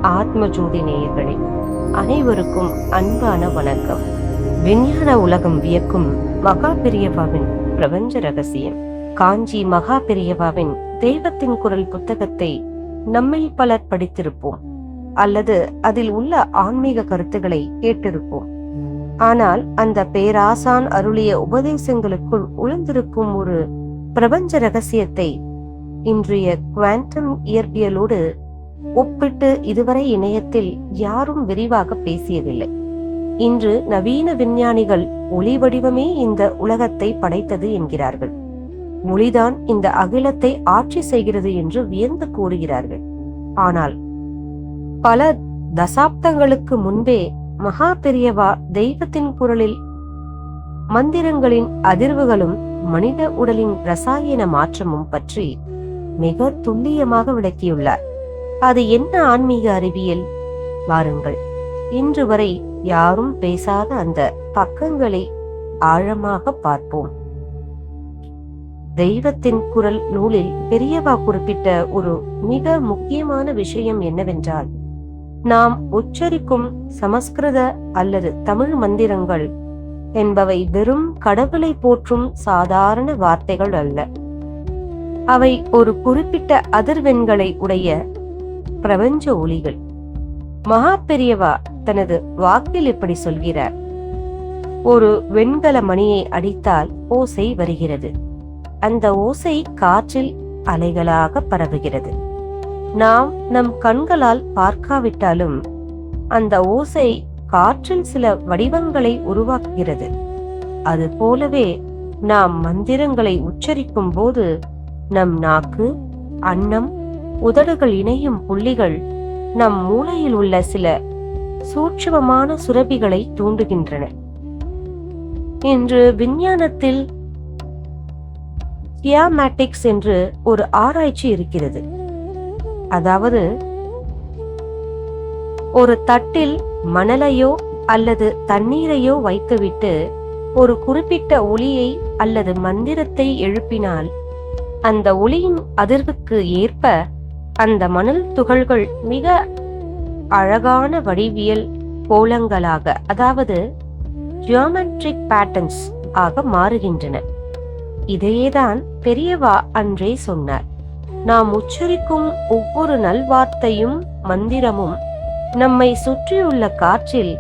ஆத்ம ஜோதி நேயர்களே, அனைவருக்கும் அன்பான வணக்கம். விஞ்ஞான உலகம் வியக்கும் மகா பெரியவாவின் பிரபஞ்ச ரகசியம். காஞ்சி மகா பெரியவாவின் தெய்வத்தின் குரல் புத்தகத்தை நம்மில் பலர் படித்திருப்போம் அல்லது அதில் உள்ள ஆன்மீக கருத்துக்களை கேட்டிருப்போம். ஆனால் அந்த பேராசான் அருளிய உபதேசங்களுக்குள் உழந்திருக்கும் ஒரு பிரபஞ்ச ரகசியத்தை இன்றைய குவாண்டம் இயற்பியலோடு ஒப்பிட்டு இதுவரை இணையத்தில் யாரும் விரிவாக பேசியதில்லை. இன்று நவீன விஞ்ஞானிகள் ஒளி வடிவமே இந்த உலகத்தை படைத்தது என்கிறார்கள். ஒளிதான் இந்த அகிலத்தை ஆட்சி செய்கிறது என்று வியந்து கூறுகிறார்கள். ஆனால் பல தசாப்தங்களுக்கு முன்பே மகா பெரியவா தெய்வத்தின் குரலில் மந்திரங்களின் அதிர்வுகளும் மனித உடலின் ரசாயன மாற்றமும் பற்றி மிக துல்லியமாக விளக்கியுள்ளார். அது என்ன ஆன்மீக அறிவியல்? வாருங்கள், இன்று வரை யாரும் பேசாத அந்த பக்கங்களை ஆழமாக பார்ப்போம். தெய்வத்தின் குரல் நூலில் பெரியவா குறிப்பிட்ட ஒரு மிக முக்கியமான விஷயம் என்னவென்றால், நாம் உச்சரிக்கும் சமஸ்கிருத அல்லது தமிழ் மந்திரங்கள் என்பவை வெறும் கடவுளை போற்றும் சாதாரண வார்த்தைகள் அல்ல. அவை ஒரு குறிப்பிட்ட அதிர்வெண்களை உடைய பிரபஞ்ச ஒளிகள். மகா பெரியவா தனது வாக்கில் இப்படி சொல்கிறார்: ஒரு வெண்கல மணியை அடித்தால் ஓசை வருகிறது. அந்த ஓசை காற்றில் அலைகளாக பரவுகிறது. நாம் நம் கண்களால் பார்க்காவிட்டாலும் அந்த ஓசை காற்றில் சில வடிவங்களை உருவாக்குகிறது. அது போலவே நாம் மந்திரங்களை உச்சரிக்கும் போது நம் நாக்கு, அன்னம், உதடுகள் இணையும் புள்ளிகள் நம் மூளையில் உள்ள சில சூட்சுமமான சுரபிகளை தூண்டுகின்றன. இன்று விஞ்ஞானத்தில் கியாமேட்டிக்ஸ் என்று ஒரு ஆராய்ச்சி இருக்கிறது. அதாவது, ஒரு தட்டில் மணலையோ அல்லது தண்ணீரையோ வைத்துவிட்டு ஒரு குறிப்பிட்ட ஒலியை அல்லது மந்திரத்தை எழுப்பினால் அந்த ஒலியின் அதிர்வுக்கு ஏற்ப அந்த மணல் துகள்கள் மிக அழகான வடிவியல் கோலங்களாக, அதாவது ஜியோமெட்ரிக் பேட்டர்ன்ஸ் ஆக மாறுகின்றன. இதையேதான் பெரியவா அன்றே சொன்னார். நாம் உச்சரிக்கும் ஒவ்வொரு நல்வார்த்தையும் மந்திரமும் நம்மை சுற்றியுள்ள காற்றில்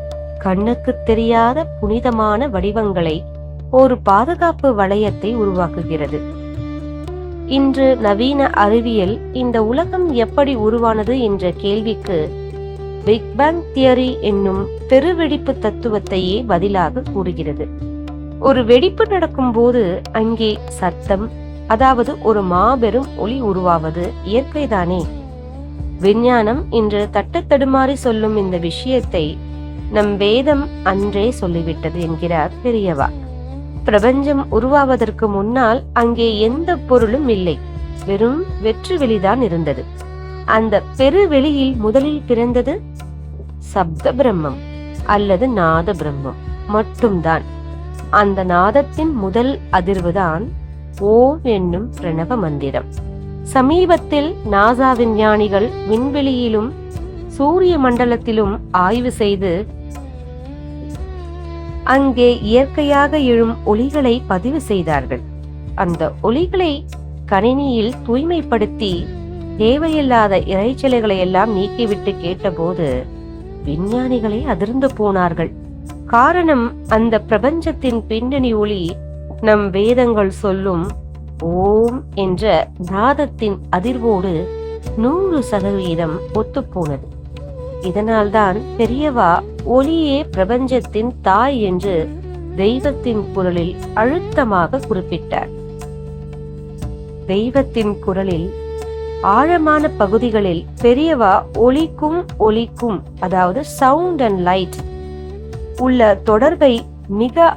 கண்ணுக்கு தெரியாத புனிதமான வடிவங்களை, ஒரு பாதுகாப்பு வளையத்தை உருவாக்குகிறது. இன்று நவீன அறிவியல் இந்த உலகம் எப்படி உருவானது என்ற கேள்விக்கு பிக் பேங் தியரி என்னும் பெருவெடிப்பு தத்துவத்தையே பதிலாக கூறுகிறது. ஒரு வெடிப்பு நடக்கும் போது அங்கே சத்தம், அதாவது ஒரு மாபெரும் ஒளி உருவாவது இயற்கைதானே. விஞ்ஞானம் இன்று தட்டுத்தடுமாறி சொல்லும் இந்த விஷயத்தை நம் வேதம் அன்றே சொல்லிவிட்டது என்கிறார் பெரியவா. பிரபஞ்சம் உருவாவதற்கு முன்னால் அங்கே எந்த பொருளும் இல்லை, வெறும் வெற்று வெளிதான் இருந்தது. அந்த பெருவெளியில் முதலில் பிறந்தது சப்த பிரம்மம் அல்லது நாத பிரம்மம் மட்டும்தான். அந்த நாதத்தின் முதல் அதிர்வுதான் ஓம் என்னும் பிரணவ மந்திரம். சமீபத்தில் நாசா விஞ்ஞானிகள் விண்வெளியிலும் சூரிய மண்டலத்திலும் ஆய்வு செய்து அங்கே இயற்கையாக எழும் ஒலிகளை பதிவு செய்தார்கள். அந்த ஒலிகளை கணினியில் தூய்மைப்படுத்தி தேவையில்லாத இறைச்சல்களை எல்லாம் நீக்கிவிட்டு கேட்டபோது விஞ்ஞானிகளே அதிர்ந்து போனார்கள். காரணம், அந்த பிரபஞ்சத்தின் பின்னணி ஒளி நம் வேதங்கள் சொல்லும் ஓம் என்ற நாதத்தின் அதிர்வோடு 100% ஒத்துப்போனது. இதனால்தான் பெரியவா ஒளியே பிரபஞ்சத்தின் தாய் என்று தெய்வத்தின் குரலில் அழுத்தமாக குறிப்பிட்டார். தெய்வத்தின் குரலில் ஆழமான பகுதிகளில் பெரியவா ஒலிக்கும், அதாவது சவுண்ட் அண்ட் லைட் உள்ள தொடர்பை மிக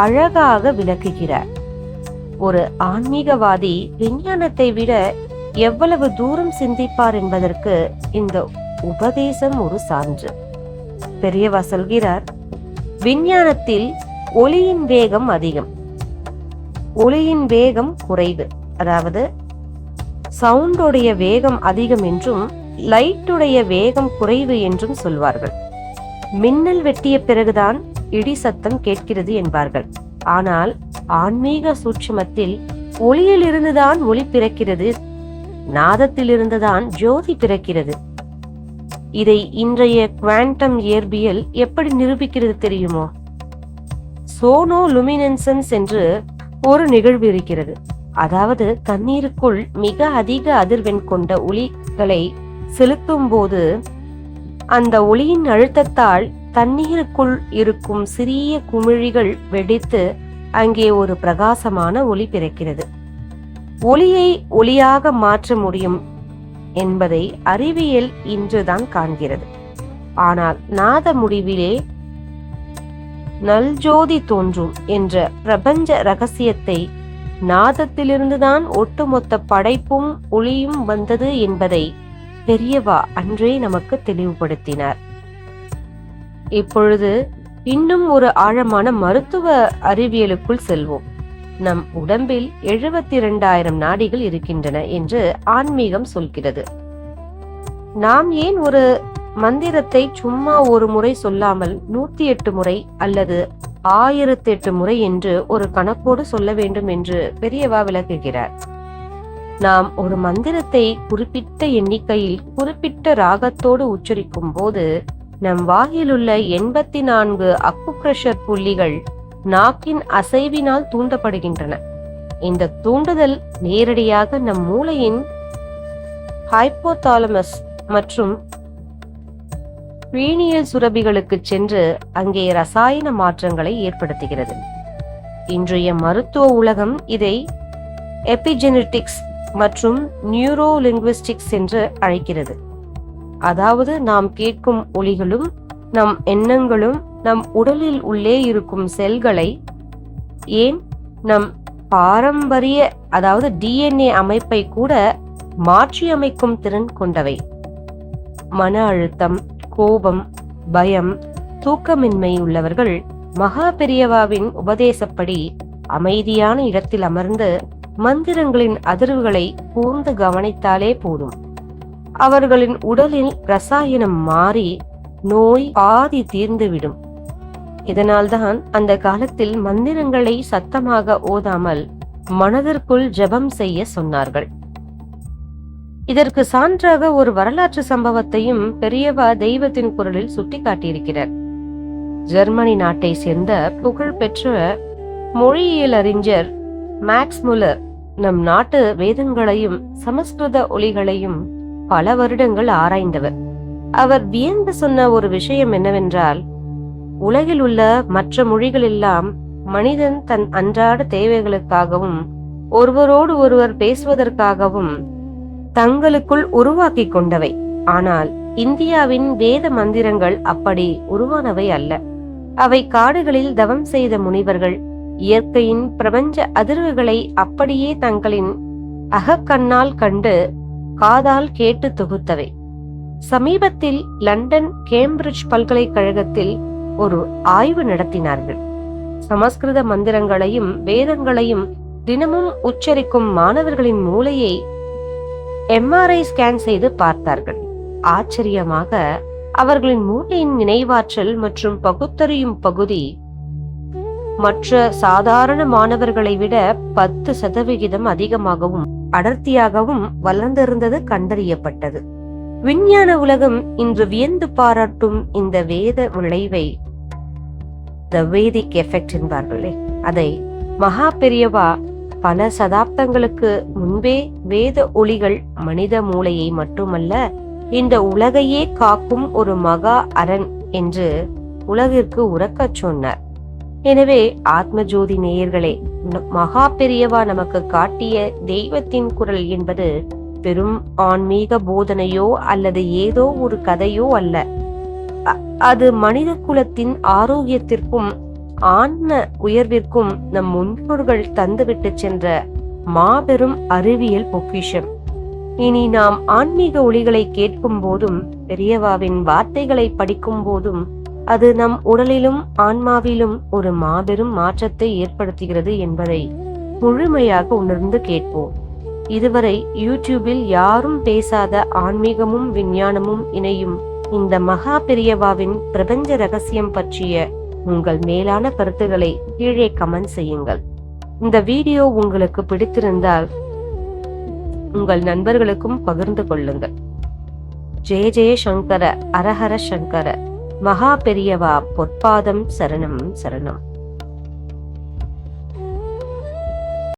அழகாக விளக்குகிறார். ஒரு ஆன்மீகவாதி விஞ்ஞானத்தை விட எவ்வளவு தூரம் சிந்திப்பார் என்பதற்கு இந்த உபதேசம் ஒரு சான்று. பெரியவா சொல்கிறார், விஞ்ஞானத்தில் ஒளியின் வேகம் அதிகம், ஒளியின் வேகம் குறைவு. அதாவது சவுண்டோடைய வேகம் அதிகம் என்றும் லைட்டுடைய வேகம் குறைவு என்றும் சொல்வார்கள். மின்னல் வெட்டிய பிறகுதான் இடி சத்தம் கேட்கிறது என்பார்கள். ஆனால் ஆன்மீக சூட்சுமத்தில் ஒளியிலிருந்துதான் ஒளி பிறக்கிறது, நாதத்திலிருந்துதான் ஜோதி பிறக்கிறது. இதை இன்றைய குவாண்டம் இயற்பியல் எப்படி நிரூபிக்கிறது தெரியுமோ? சோனோ லுமினன்சன்ஸ் என்று ஒரு நிகழ்வு இருக்கிறது. அதாவது தண்ணீருக்குள் மிக அதிக அதிர்வெண் கொண்ட ஒளிகளை செலுத்தும் போது அந்த ஒளியின் அழுத்தத்தால் தண்ணீருக்குள் இருக்கும் சிறிய குமிழிகள் வெடித்து அங்கே ஒரு பிரகாசமான ஒளி பிறக்கிறது. ஒளியை ஒளியாக மாற்ற முடியும் என்பதை அறிவியல் இன்றுதான் காண்கிறது. ஆனால் நாத முடிவிலே நல்ஜோதி தோன்றும் என்ற பிரபஞ்ச ரகசியத்தை, நாதத்திலிருந்துதான் ஒட்டுமொத்த படைப்பும் ஒளியும் வந்தது என்பதை பெரியவா அன்றே நமக்கு தெளிவுபடுத்தினார். இப்பொழுது இன்னும் ஒரு ஆழமான மருத்துவ அறிவியலுக்குள் செல்வோம். நம் உடம்பில் 72,000 நாடிகள் இருக்கின்றன என்று ஆன்மீகம் சொல்கிறது. நாம் ஏன் ஒரு மந்திரத்தை சும்மா ஒரு முறை சொல்லாமல் 108 முறை அல்லது 1008 முறை என்று ஒரு கணக்கோடு சொல்ல வேண்டும் என்று பெரியவா விளக்குகிறார். நாம் ஒரு மந்திரத்தை குறிப்பிட்ட எண்ணிக்கையில் குறிப்பிட்ட ராகத்தோடு உச்சரிக்கும் போது நம் வாயிலுள்ள 84 அக்குப்ரெஷர் புள்ளிகள் நாக்கின் அசைவினால் தூண்டப்படுகின்றன. இந்த தூண்டுதல் நேரடியாக நம் மூளையின் ஹைப்போதாலமஸ் மற்றும் பீனியல் சுரபிகளுக்கு சென்று அங்கே ரசாயன மாற்றங்களை ஏற்படுத்துகிறது. இன்றைய மருத்துவ உலகம் இதை எபிஜெனெட்டிக்ஸ் மற்றும் நியூரோலிங்குவிஸ்டிக்ஸ் என்று அழைக்கிறது. அதாவது நாம் கேட்கும் ஒலிகளும் நம் எண்ணங்களும் நம் உடலில் உள்ளே இருக்கும் செல்களை, ஏன் நம் பாரம்பரிய அதாவது DNA அமைப்பை கூட மாற்றி அமைக்கும் திறன் கொண்டவை. மன அழுத்தம், கோபம், பயம், தூக்கமின்மை உள்ளவர்கள் மகா பெரியவாவின் உபதேசப்படி அமைதியான இடத்தில் அமர்ந்து மந்திரங்களின் அதிர்வுகளை கூர்ந்து கவனித்தாலே போதும். அவர்களின் உடலில் ரசாயனம் மாறி நோய் பாதி தீர்ந்துவிடும். இதனால்தான் அந்த காலத்தில் மந்திரங்களை சத்தமாக ஓதாமல் மனதிற்குள் ஜெபம் செய்ய சொன்னார்கள். இதற்கு சான்றாக ஒரு வரலாற்று சம்பவத்தையும் பெரியவா தெய்வத்தின் குரலில் சுட்டி காட்டியிருக்கிறார். ஜெர்மனி நாட்டை சேர்ந்த புகழ்பெற்ற மொழியியல் அறிஞர் மேக்ஸ் முல்லர் நம் நாட்டு வேதங்களையும் சமஸ்கிருத ஒலிகளையும் பல வருடங்கள் ஆராய்ந்தவர். அவர் வியந்து சொன்ன ஒரு விஷயம் என்னவென்றால், உலகில் உள்ள மற்ற மொழிகள் எல்லாம் மனிதன் தன் அன்றாட தேவைகளுக்காகவும் ஒருவரோடு ஒருவர் பேசுவதற்காகவும் தங்களுக்குள் உருவாக்கி கொண்டவை. ஆனால் இந்தியாவின் வேத மந்திரங்கள் அப்படி உருவானவை அல்ல. அவை காடுகளில் தவம் செய்த முனிவர்கள் இயற்கையின் பிரபஞ்ச அதிர்வுகளை அப்படியே தங்களின் அகக்கண்ணால் கண்டு காதால் கேட்டு தொகுத்தவை. சமீபத்தில் லண்டன் கேம்பிரிட்ஜ் பல்கலைக்கழகத்தில் ஒரு ஆய்வு நடத்தினார்கள். சமஸ்கிருத மந்திரங்களையும் வேதங்களையும் தினமும் உச்சரிக்கும் மாணவர்களின் மூளையை MRI ஸ்கேன் செய்து பார்த்தார்கள். ஆச்சரியமாக அவர்களின் மூளையின் நினைவாற்றல் மற்றும் பகுத்தறியும் பகுதி மற்ற சாதாரண மாணவர்களை விட 10% அதிகமாகவும் அடர்த்தியாகவும் வளர்ந்திருந்தது கண்டறியப்பட்டது. விஞ்ஞான உலகம் இன்று வியந்து பாராட்டும் இந்த வேத விளைவை த வேதிக் எஃபெக்ட் என்பார்களே, அதை மகா பெரியவா பல சதாப்தங்களுக்கு முன்பே வேத ஒளிகள் மனித மூளையை மட்டுமல்ல இந்த உலகையே காக்கும் ஒரு மகா அரண் என்று உலகிற்கு உரக்கச் சொன்னார். எனவே ஆத்மஜோதி நேயர்களே, மகா பெரியவா நமக்கு காட்டிய தெய்வத்தின் குரல் என்பது பெரும் ஆன்மீக போதனையோ அல்லது ஏதோ ஒரு கதையோ அல்ல. அது மனித குலத்தின் ஆரோக்கியத்திற்கும் ஆன்ம உயர்விற்கும் நம் முன்னோர்கள் தந்துவிட்டு சென்ற மாபெரும் அறிவியல் பொக்கிஷம். இனி நாம் ஆன்மீக ஒளிகளை கேட்கும் போதும் பெரியவாவின் வார்த்தைகளை படிக்கும் போதும் அது நம் உடலிலும் ஆன்மாவிலும் ஒரு மாபெரும் மாற்றத்தை ஏற்படுத்துகிறது என்பதை முழுமையாக உணர்ந்து கேட்போம். இதுவரை யூடியூபில் யாரும் பேசாத ஆன்மீகமும் விஞ்ஞானமும் இணையும் இந்த மகா பெரியவாவின் பிரபஞ்ச ரகசியம் பற்றிய உங்கள் மேலான கருத்துக்களை கீழே கமெண்ட் செய்யுங்கள். இந்த வீடியோ உங்களுக்கு பிடித்திருந்தால் உங்கள் நண்பர்களுக்கும் பகிர்ந்து கொள்ளுங்கள். ஜெய ஜெய சங்கர, அரஹர சங்கர, மகா பெரியவா பொற்பாதம் சரணம் சரணம்.